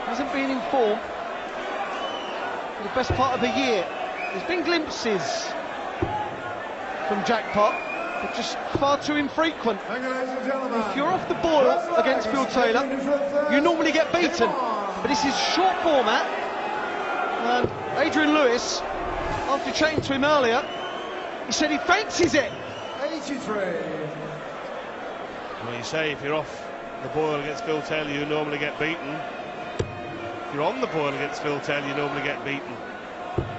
Hasn't been in form for the best part of a year. There's been glimpses from Jackpot, but just far too infrequent. If you're off the boil against Phil Taylor, you normally get beaten. But this is short format, and Adrian Lewis, after chatting to him earlier, he said he fancies it. 83. Well, you say if you're off the boil against Phil Taylor, you normally get beaten. If you're on the boil against Phil Taylor, you normally get beaten.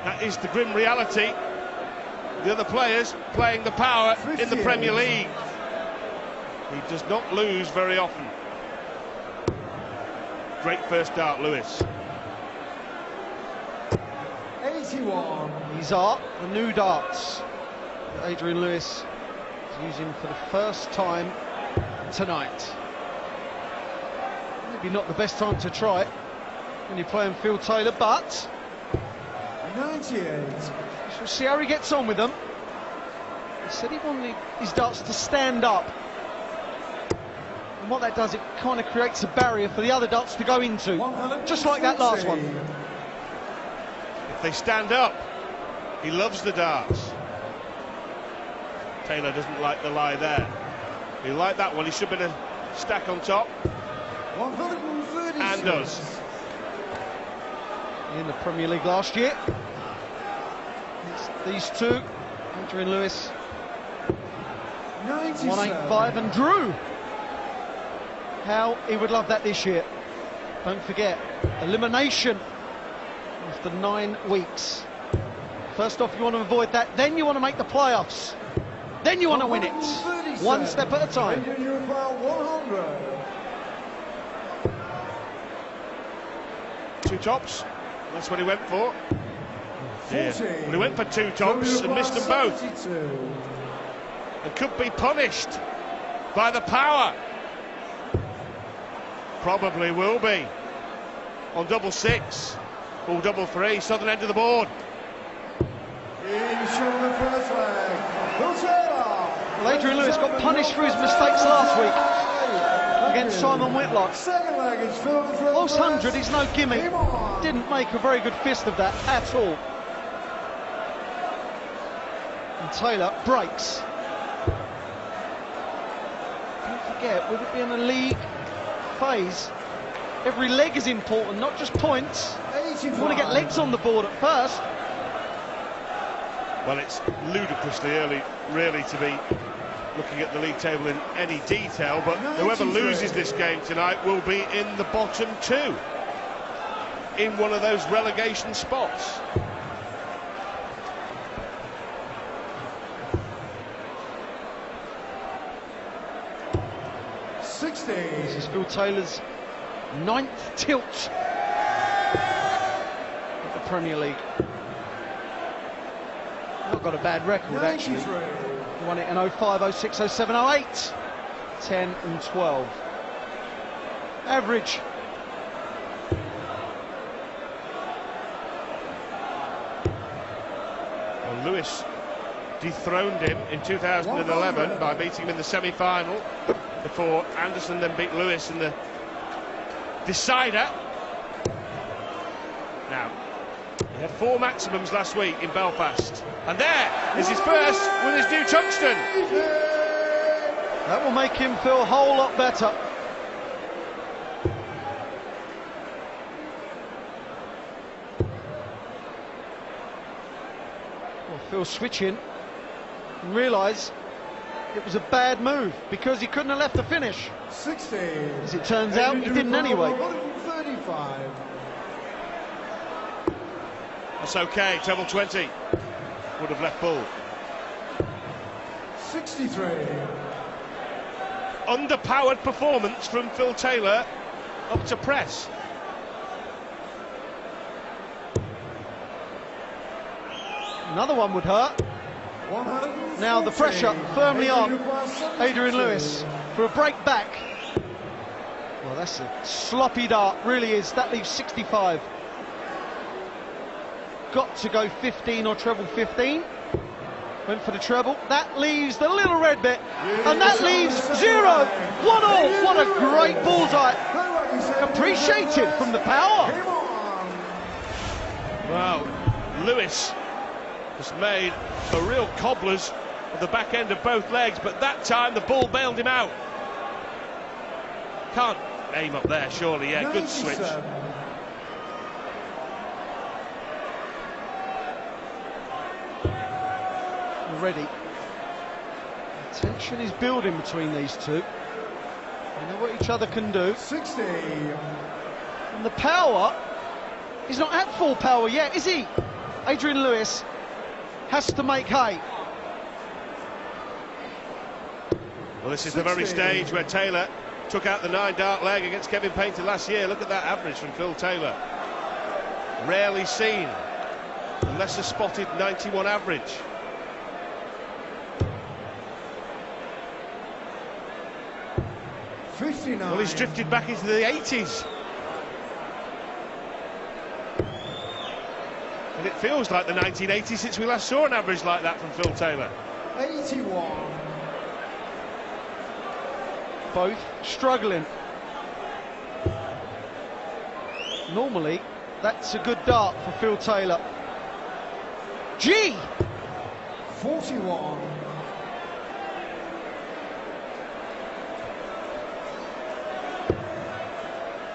That is the grim reality. The other players playing the power in the Premier League. He does not lose very often. Great first dart, Lewis. 81. These are the new darts that Adrian Lewis is using for the first time tonight. Maybe not the best time to try it when you're playing Phil Taylor, but 98. we'll see how he gets on with them. He said he wanted his darts to stand up, and what that does, it kind of creates a barrier for the other darts to go into, just like that last one. If they stand up, he loves the darts. Taylor doesn't like the lie there. He liked that one. He should have been a stack on top, and does. In the Premier League last year, it's these two, Adrian Lewis, 185, and Drew. How he would love that this year. Don't forget, elimination after 9 weeks. First off, you want to avoid that, then you want to make the playoffs, then you want to win it, one step at a time. Two tops, that's what he went for. Yeah. Well, he went for two tops and missed them both. And could be punished by the power. Probably will be on double six or double three, southern end of the board. Well, Adrian Lewis got punished for his mistakes last week against Simon Whitlock. Last 100 is no gimme. Didn't make a very good fist of that at all. And Taylor breaks. Don't forget, with it being a league phase, every leg is important, not just points. You want to get legs on the board at first. Well, it's ludicrously early, really, to be looking at the league table in any detail, but whoever loses this game tonight will be in the bottom two, in one of those relegation spots. This is Phil Taylor's 9th tilt at the Premier League. Not got a bad record, actually. He won it in 05, 06, 07, 08. 10 and 12. Average. Well, Lewis dethroned him in 2011 by beating him in the semi-final, before Anderson then beat Lewis in the decider. Now, he had 4 maximums last week in Belfast, and there is his first with his new tungsten. That will make him feel a whole lot better. Well, Phil switching and realise it was a bad move because he couldn't have left the finish. 60. As it turns out, he didn't anyway. 135. That's okay, treble 20. Would have left ball. 63. Underpowered performance from Phil Taylor up to press. Another one would hurt. Now the pressure firmly on Adrian Lewis for a break back. Well, that's a sloppy dart, really is. That leaves 65. Got to go 15 or treble 15. Went for the treble. That leaves the little red bit, and that leaves 0. 1 all. What a great bullseye. appreciated from the power. Game on. Well, Lewis has made a real cobblers of the back end of both legs, but that time the ball bailed him out. Can't aim up there, surely. Yeah, good switch. 97. Already, tension is building between these two. They know what each other can do. 60. And the power, he's not at full power yet, is he? Adrian Lewis has to make hay. Well, this is the very stage where Taylor took out the 9-dart leg against Kevin Painter last year. Look at that average from Phil Taylor. Rarely seen. The lesser spotted 91 average. Well, he's drifted back into the 80s. And it feels like the 1980s since we last saw an average like that from Phil Taylor. 81. Both struggling. Normally, that's a good dart for Phil Taylor. G! 41.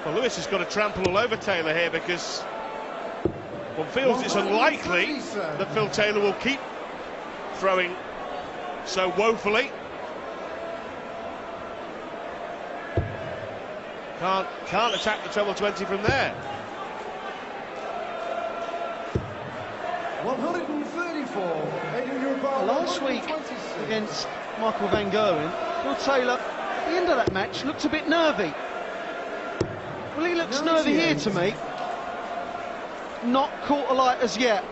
Well, Lewis has got to trample all over Taylor here because one feels it's unlikely that Phil Taylor will keep throwing so woefully. Can't attack the treble 20 from there. 134. Last week against Michael van Gerwen, Phil Taylor, at the end of that match, looked a bit nervy. Well, he looks nervy here to me. Not caught alight as yet.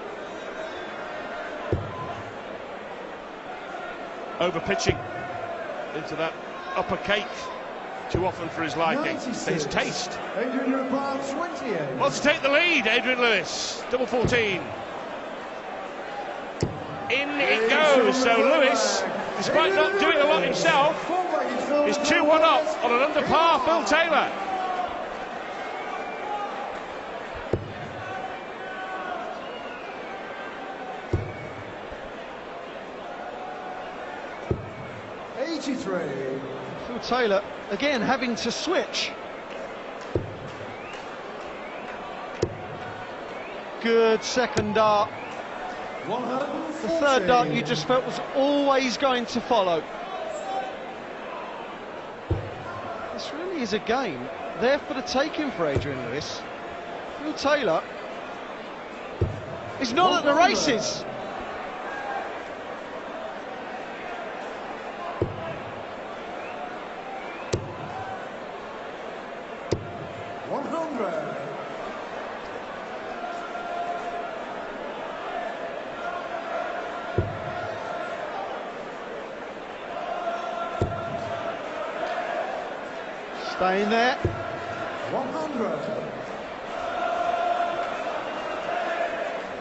Over pitching into that upper cake too often for his liking. 96. His taste. Adrian, part 28. Wants to take the lead, Adrian Lewis. Double 14. In it goes. So Lewis, despite not doing a lot himself, is 2-1 up on an under par Phil Taylor. Phil Taylor again having to switch. Good second dart. The third dart you just felt was always going to follow. This really is a game there for the taking for Adrian Lewis. Phil Taylor is not at the races. Staying there. 100.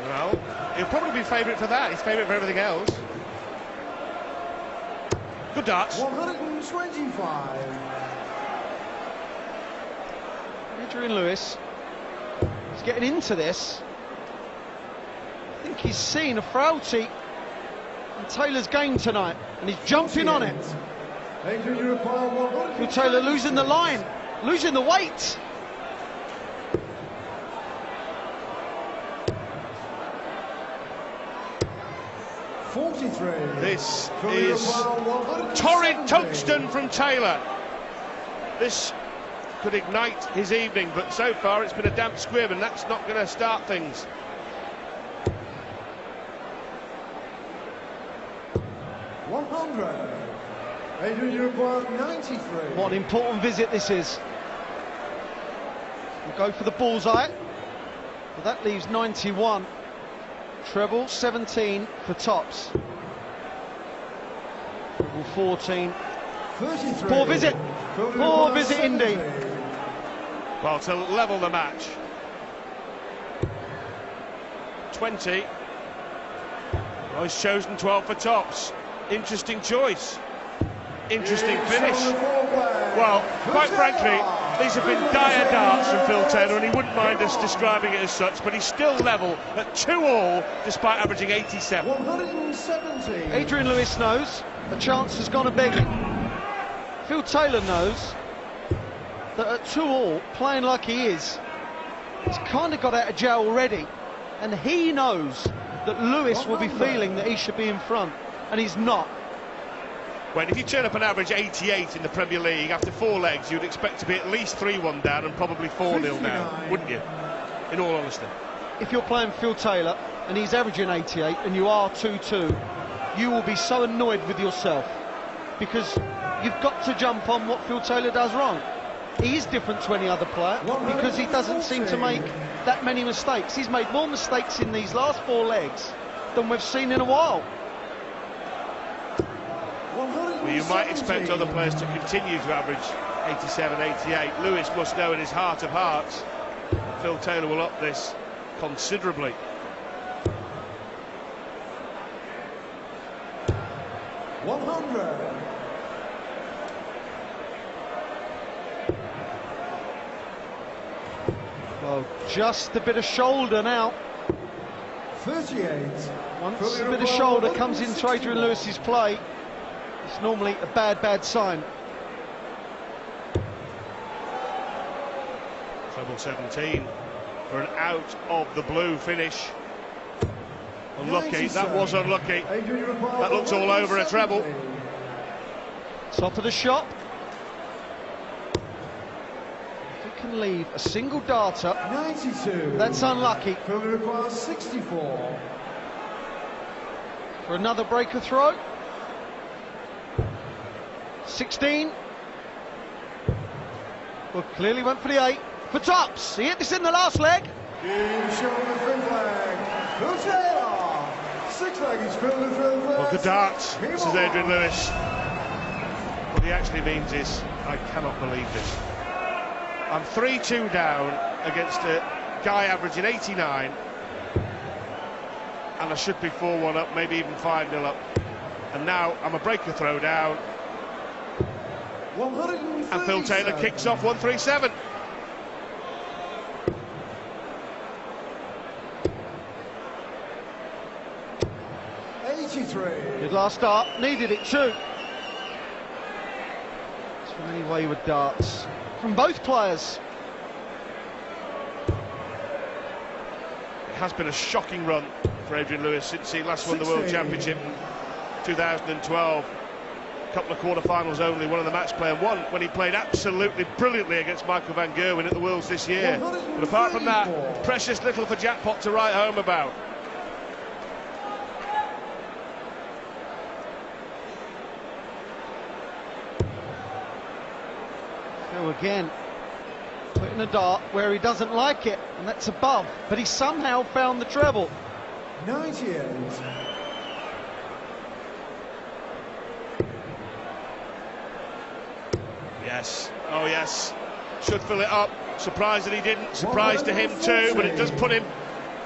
Well, he'll probably be favourite for that. He's favourite for everything else. Good darts. 125. Adrian Lewis is getting into this. I think he's seen a frailty in Taylor's game tonight, and he's jumping on it. Phil Taylor losing the line, losing the weight. This is torrid tungsten from Taylor. This could ignite his evening, but so far it's been a damp squib, and that's not going to start things. What an important visit this is. We'll go for the bullseye. Well, that leaves 91. Treble 17 for tops. Treble 14. Poor visit. Poor visit indeed. Well, to level the match. 20. Well, he's chosen 12 for tops. Interesting choice. Interesting finish. Well, quite frankly, These have been dire darts from Phil Taylor, and he wouldn't mind us describing it as such, but he's still level at 2-all despite averaging 87. 170. Adrian Lewis knows a chance has gone a-begging. Phil Taylor knows that at 2-all, playing like he is, he's kind of got out of jail already, and he knows that Lewis will be feeling that he should be in front, and he's not. When if you turn up an average 88 in the Premier League after 4 legs, you'd expect to be at least 3-1 down and probably 4-0 down, wouldn't you? In all honesty. If you're playing Phil Taylor and he's averaging 88 and you are 2-2, you will be so annoyed with yourself, because you've got to jump on what Phil Taylor does wrong. He is different to any other player because he doesn't seem to make that many mistakes. He's made more mistakes in these last 4 legs than we've seen in a while. Well, you might expect other players to continue to average 87, 88. Lewis must know in his heart of hearts Phil Taylor will up this considerably. Well, just a bit of shoulder now. 38. Once a bit of shoulder comes into Adrian Lewis's play, it's normally a bad sign. Treble 17 for an out of the blue finish. Unlucky, that was unlucky. That looks all over a treble. Top of the shop. If it can leave a single darter, 92. that's unlucky. Fielder requires 64. For another breaker throw. 16. Well, clearly went for the 8. For tops. He hit this in the last leg. Well, good darts, says Adrian Lewis. What he actually means is, I cannot believe this. I'm 3-2 down against a guy averaging 89, and I should be 4-1 up, maybe even 5-0 up. And now I'm a breaker throw down. And Phil Taylor kicks off 137. Good last start, needed it too. So many wayward darts from both players. It has been a shocking run for Adrian Lewis since he last won the World Championship in 2012. A couple of quarter-finals only, one of the match play, and one when he played absolutely brilliantly against Michael van Gerwen at the Worlds this year. But apart from that, precious little for jackpot to write home about. Phil again putting a dart where he doesn't like it, and that's above, but he somehow found the treble. 98. Yes, oh yes, should fill it up. Surprised that he didn't, surprised to him too, but it does put him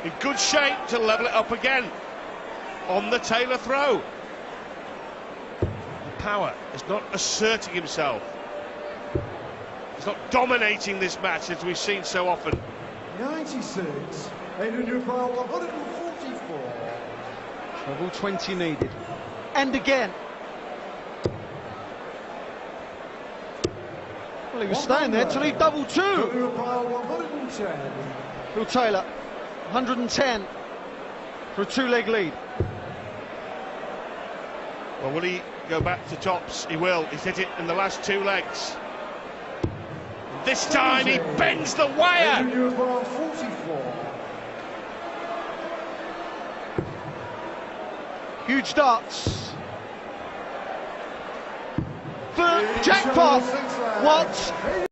in good shape to level it up again on the Taylor throw. The power is not asserting himself. He's not dominating this match as we've seen so often. 96. Adrian require 144. Treble 20 needed. And again. Well, he was staying there till he double 2. Require 110. Phil Taylor, 110 for a 2-leg lead. Well, will he go back to tops? He will. He's hit it in the last 2 legs. This time he bends the wire. 44. Huge darts. For jackpot. What